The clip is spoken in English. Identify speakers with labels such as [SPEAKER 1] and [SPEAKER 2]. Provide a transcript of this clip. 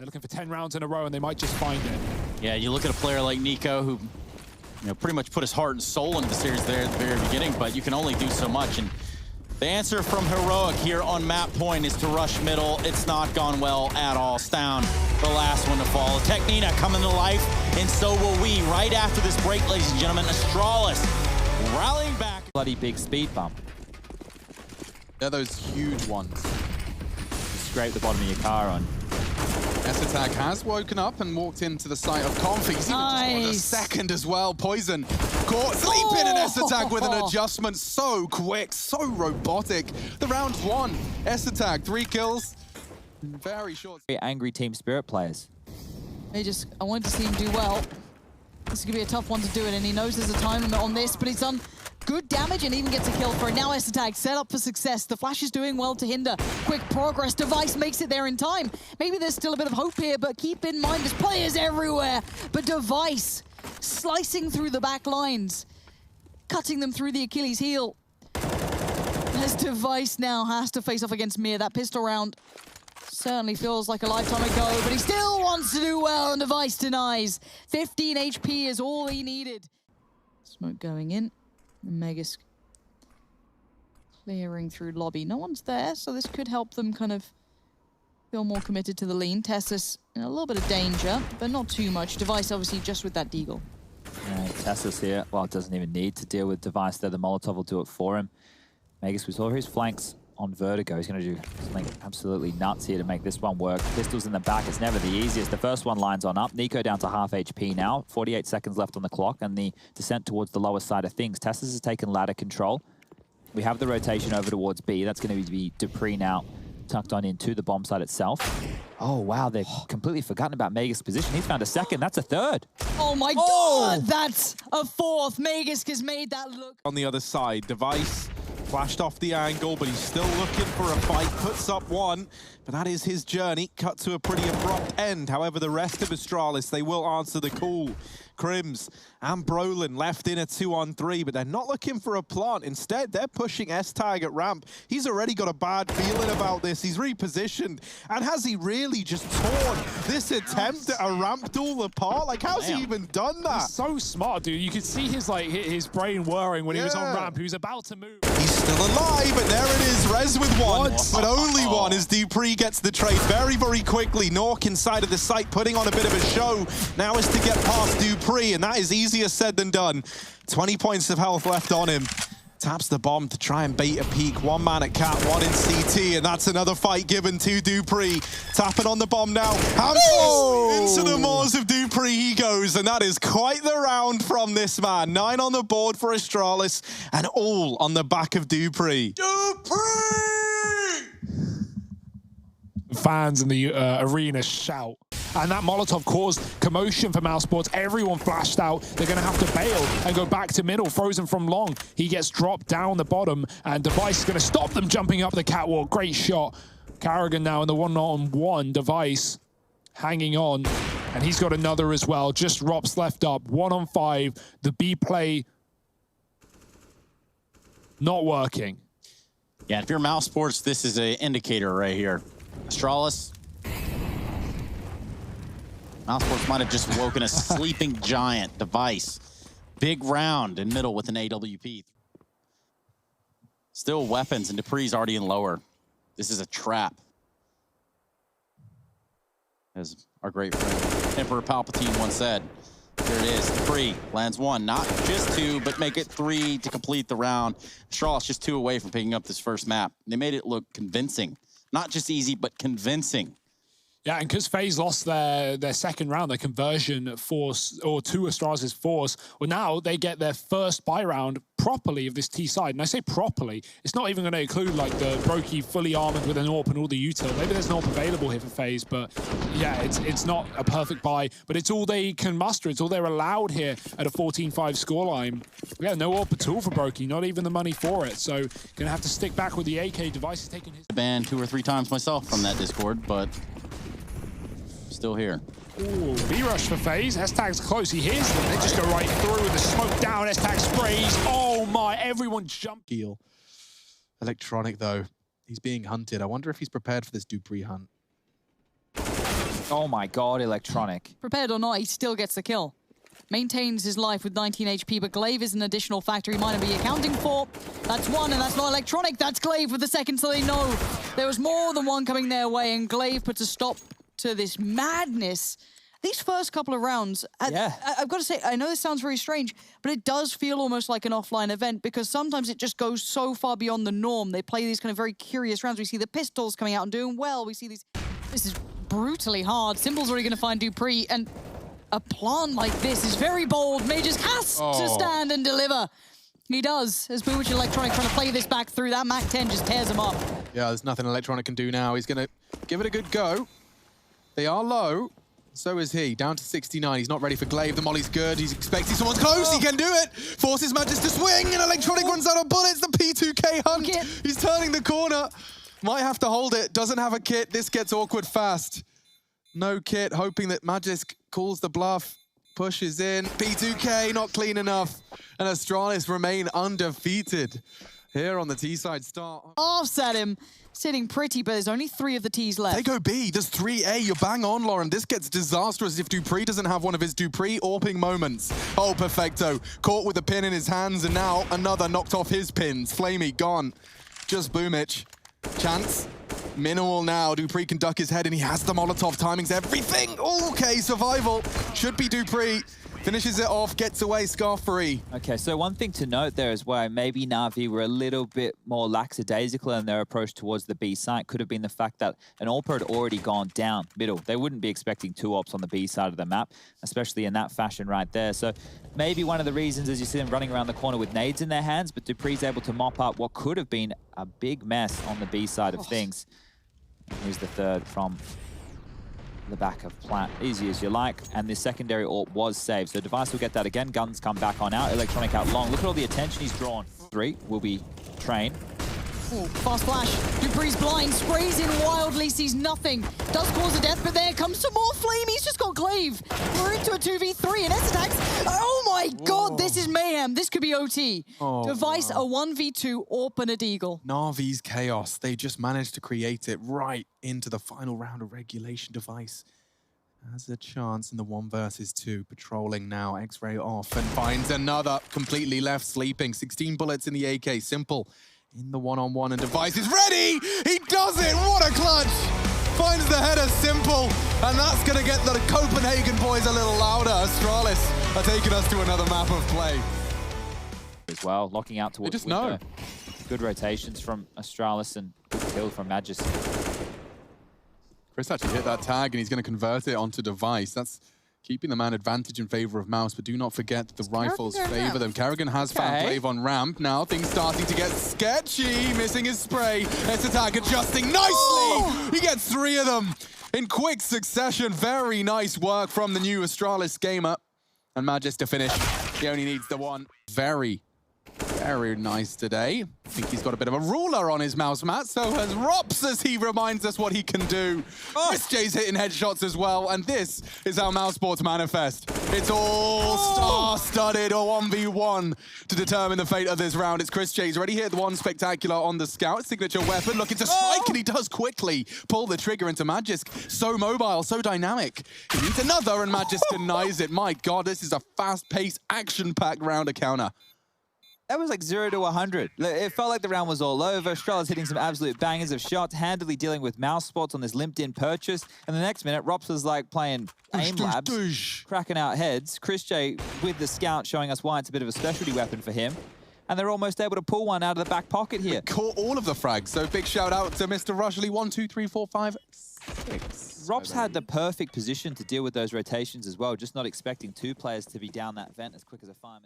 [SPEAKER 1] They're looking for 10 rounds in a row and they might just find it.
[SPEAKER 2] Yeah, you look at a player like Nico who, pretty much put his heart and soul into the series there at the very beginning, but you can only do so much. And the answer from Heroic here on map point is to rush middle. It's not gone well at all. Stown, the last one to fall. Technina coming to life, and so will we. Right after this break, ladies and gentlemen, Astralis rallying back.
[SPEAKER 3] Bloody big speed bump.
[SPEAKER 4] They're those huge ones.
[SPEAKER 3] Scrape the bottom of your car on.
[SPEAKER 4] Attack has woken up and walked into the site of Confi. He's even just got a second as well. Poison caught sleeping, and Attack with an adjustment so quick, so robotic. The round's won. Attack, 3 kills. Very short.
[SPEAKER 3] Very angry Team Spirit players.
[SPEAKER 5] I wanted to see him do well. This is going to be a tough one to do it, and he knows there's a time limit on this, but he's done good damage and even gets a kill for it. Now Attack set up for success. The Flash is doing well to hinder quick progress. Device makes it there in time. Maybe there's still a bit of hope here, but keep in mind there's players everywhere. But Device slicing through the back lines, cutting them through the Achilles heel. As Device now has to face off against Mir. That pistol round certainly feels like a lifetime ago, but he still wants to do well, and Device denies. 15 HP is all he needed. Smoke going in. Megas clearing through lobby. No one's there, so this could help them kind of feel more committed to the lean. Tessus in a little bit of danger, but not too much. Device obviously just with that deagle.
[SPEAKER 3] Tessus here, well, doesn't even need to deal with Device there. The Molotov will do it for him. Megas, we saw his flanks on Vertigo. He's going to do something absolutely nuts here to make this one work. Pistols in the back, it's never the easiest. The first one lines on up. Nico down to half HP now. 48 seconds left on the clock, and the descent towards the lower side of things. Tessus has taken ladder control. We have the rotation over towards B. That's going to be Dupreeh now tucked on into the bomb site itself. Oh, wow, they've completely forgotten about Megas' position. He's found a second. That's a third.
[SPEAKER 5] Oh, my God, that's a fourth. Megas has made that look.
[SPEAKER 6] On the other side, Device flashed off the angle, but he's still looking for a fight. Puts up one, but that is his journey. Cut to a pretty abrupt end. However, the rest of Astralis, they will answer the call. Crims and Brolin left in a 2-on-3, but they're not looking for a plant. Instead, they're pushing S-Tag at ramp. He's already got a bad feeling about this. He's repositioned. And has he really just torn this attempt at a ramp duel apart? Like, how's he even done that?
[SPEAKER 1] He's so smart, dude. You could see his brain whirring when he was on ramp. He was about to move.
[SPEAKER 6] He's still alive, and there it is. Rez with one, but only one as Dupreeh gets the trade very, very quickly. Nork inside of the site, putting on a bit of a show. Now is to get past Dupreeh, and that is easier said than done. 20 points of health left on him. Taps the bomb to try and bait a peek. One man at Cat, one in CT, and that's another fight given to Dupreeh. Tapping on the bomb now. Into the maws of Dupreeh he goes, and that is quite the round from this man. 9 on the board for Astralis, and all on the back of Dupreeh.
[SPEAKER 1] Fans in the arena shout. And that Molotov caused commotion for Mousesports. Everyone flashed out. They're going to have to bail and go back to middle. Frozen from long. He gets dropped down the bottom, and Device is going to stop them jumping up the catwalk. Great shot. Carrigan now in the one-on-one. Device hanging on, and he's got another as well. Just Rops left up. 1-on-5. The B play not working.
[SPEAKER 2] Yeah, if you're Mousesports, this is an indicator right here. Astralis. Mousesports might have just woken a sleeping giant. Device. Big round in middle with an AWP. Still weapons, and Dupreeh's already in lower. This is a trap. As our great friend Emperor Palpatine once said. There it is. Dupreeh lands one. Not just 2, but make it 3 to complete the round. Astralis just 2 away from picking up this first map. They made it look convincing. Not just easy, but convincing.
[SPEAKER 1] Yeah, and because FaZe lost their second round, their conversion force, or to Astralis' force, well, now they get their first buy round properly of this T side. And I say properly, it's not even going to include like the Brokey fully armored with an AWP and all the util. Maybe there's an AWP available here for FaZe, but yeah, it's not a perfect buy, but it's all they can muster. It's all they're allowed here at a 14-5 scoreline. Yeah, no AWP at all for Brokey, not even the money for it. So gonna have to stick back with the AK. Device is taking his...
[SPEAKER 2] Banned 2 or 3 times myself from that Discord, but still here.
[SPEAKER 1] Ooh, B-rush for FaZe. S-Tag's close. He hears them. They just go right through with the smoke down. S-Tag sprays. Oh my, everyone jumped.
[SPEAKER 4] Heal. Electronic, though. He's being hunted. I wonder if he's prepared for this Dupreeh hunt.
[SPEAKER 3] Oh my god, Electronic.
[SPEAKER 5] Prepared or not, he still gets the kill. Maintains his life with 19 HP, but Glaive is an additional factor he might not be accounting for. That's one, and that's not Electronic. That's Glaive with the second, so they know there was more than one coming their way, and Glaive puts a stop to this madness. These first couple of rounds, I've got to say, I know this sounds very strange, but it does feel almost like an offline event because sometimes it just goes so far beyond the norm. They play these kind of very curious rounds. We see the pistols coming out and doing well. We see these... This is brutally hard. Symbol's already going to find Dupreeh, and a plant like this is very bold. Mages has to stand and deliver. He does, as Bewitch Electronic trying to play this back through. That MAC-10 just tears him up.
[SPEAKER 4] Yeah, there's nothing Electronic can do now. He's going to give it a good go. They are low. So is he. Down to 69. He's not ready for Glaive. The molly's good. He's expecting someone's close. He can do it. Forces Magus to swing, and Electronic runs out of bullets. The P2K hunt. He's turning the corner. Might have to hold it. Doesn't have a kit. This gets awkward fast. No kit, hoping that Magisk calls the bluff. Pushes in. P2K not clean enough. And Astralis remain undefeated. Here on the T side start.
[SPEAKER 5] Offset him. Sitting pretty, but there's only 3 of the Ts left.
[SPEAKER 4] They go B. There's 3A. You're bang on, Lauren. This gets disastrous if Dupreeh doesn't have one of his Dupreeh AWPing moments. Oh, perfecto. Caught with a pin in his hands, and now another knocked off his pins. Flamey gone. Just Boomich. Chance. Minimal now. Dupreeh can duck his head, and he has the Molotov. Timing's everything. Okay, survival. Should be Dupreeh. Finishes it off, gets away scar-free.
[SPEAKER 3] Okay, so one thing to note there as well, maybe Navi were a little bit more lackadaisical in their approach towards the B site. Could have been the fact that an AWPer had already gone down middle. They wouldn't be expecting 2 ops on the B side of the map, especially in that fashion right there. So maybe one of the reasons is you see them running around the corner with nades in their hands, but Dupreeh's able to mop up what could have been a big mess on the B side of things. And here's the third from the back of plant, easy as you like, and this secondary AWP was saved. So Device will get that again. Guns come back on out. Electronic out long. Look at all the attention he's drawn. 3 will be Train.
[SPEAKER 5] Ooh, fast flash. Dupreeh's blind, sprays in wildly, sees nothing. Does cause a death, but there comes some more flame. He's just got Glaive. We're into a 2v3 and S-attacks. Oh my god, this is mayhem. This could be OT. Device a 1v2 AWP and a Deagle.
[SPEAKER 4] Navi's chaos. They just managed to create it right into the final round of regulation. Device has a chance in the 1 versus 2. Patrolling now, X-ray off, and finds another completely left sleeping. 16 bullets in the AK. Simple in the one-on-one, and Device is ready! He does it! What a clutch! Finds the header. Simple, and that's going to get the Copenhagen boys a little louder. Astralis are taking us to another map of play.
[SPEAKER 3] As well, locking out towards
[SPEAKER 4] They just know.
[SPEAKER 3] Good rotations from Astralis and good kill from Magus.
[SPEAKER 4] Chris actually hit that tag, and he's going to convert it onto Device. That's keeping the man advantage in favor of Mouz, but do not forget that the rifles favor them. Karrigan has found Glaive on ramp. Now things starting to get sketchy. Missing his spray. S-attack adjusting nicely. He gets 3 of them in quick succession. Very nice work from the new Astralis gamer. And Magus to finish. He only needs the 1. Very nice today. I think he's got a bit of a ruler on his mouse mat. So has Rops, as he reminds us what he can do. Chris J's hitting headshots as well. And this is how Mouse Sports manifest. It's all star-studded, or 1v1 to determine the fate of this round. It's Chris J's already hit the 1 spectacular on the scout. Signature weapon looking to strike, and he does quickly pull the trigger into Magisk. So mobile, so dynamic. He needs another, and Magisk denies it. My God, this is a fast-paced, action-packed round of counter.
[SPEAKER 3] That was like 0 to 100. It felt like the round was all over. Astralis hitting some absolute bangers of shots, handily dealing with mouse spots on this limped-in purchase. And the next minute, Rops was like playing aim labs, cracking out heads. Chris J with the scout showing us why it's a bit of a specialty weapon for him. And they're almost able to pull one out of the back pocket here.
[SPEAKER 4] Caught all of the frags, so big shout out to Mr. Rushley. 1, 2, 3, 4, 5, 6.
[SPEAKER 3] Rops had the perfect position to deal with those rotations as well, just not expecting 2 players to be down that vent as quick as a fireman.